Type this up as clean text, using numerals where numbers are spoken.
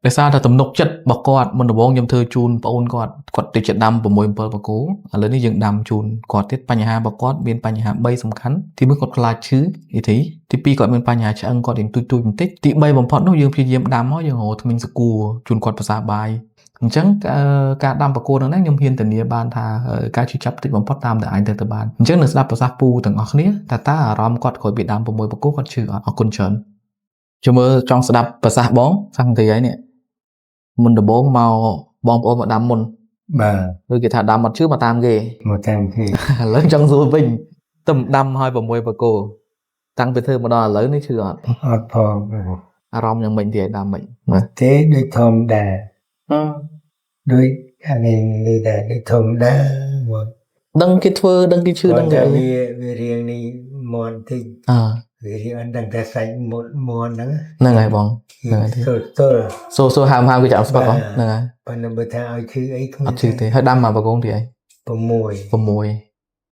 ដោយសារតែទំនុកចិត្តរបស់គាត់មុនដំបូងខ្ញុំធ្វើជូនបងអូនគាត់ទៅចិត្តដាំ6 7បកគោឥឡូវនេះយើងដាំជូនគាត់ទៀតបញ្ហារបស់គាត់មានបញ្ហា3សំខាន់ទី1គាត់ខ្លាចឈឺអ៊ីធីទី2គាត់មានបញ្ហាឆ្អឹងគាត់រៀងទូចបន្តិចទី3បំផុតនោះយើងព្យាយាមដាំមកយើងរកធ្មេញសាគូជូនគាត់ប្រសាបាយអញ្ចឹងការដាំបកគោនោះខ្ញុំហ៊ានធានាបានថាការជឿចាប់តិចបំផុតតាមតែឯងទៅបានអញ្ចឹងនៅស្ដាប់ប្រសាសន៍ពូទាំងអស់គ្នាតើអារម្មណ៍គាត់ក្រោយពីដាំ6បកគោគាត់ជឿអត់អរគុណច្រើនជមើលចង់ស្ដាប់ប្រសាសន៍បងសង្កេតហើយនេះមុនដំបូងមកបងប្អូនមកដាំមុនបាទឬគេថាដាំអត់ជឿមកតាមគេឥឡូវចង់សួរវិញទៅដាំឲ្យ6បកគោតាំងពីធ្វើមកដល់ឥឡូវនេះជឿអត់ផងអារម្មណ៍យ៉ាងម៉េចទៀតដាំមិនទេដូចធម្មតាដូចអានេះដែរដូចធម្មតាមកដឹងគេធ្វើដឹងគេឈឺដឹងគេវារៀងនេះមន់តិចវារៀងអត់ដឹងតែសាច់មុតមន់ហ្នឹងហើយបងហ្នឹងហើយសូហាមគេចាំស្បាត់បងហ្នឹងហើយប៉ុន្តែបើថាឲ្យឈឺអីអត់ឈឺទេហើយដាំមកបកគោទីអី6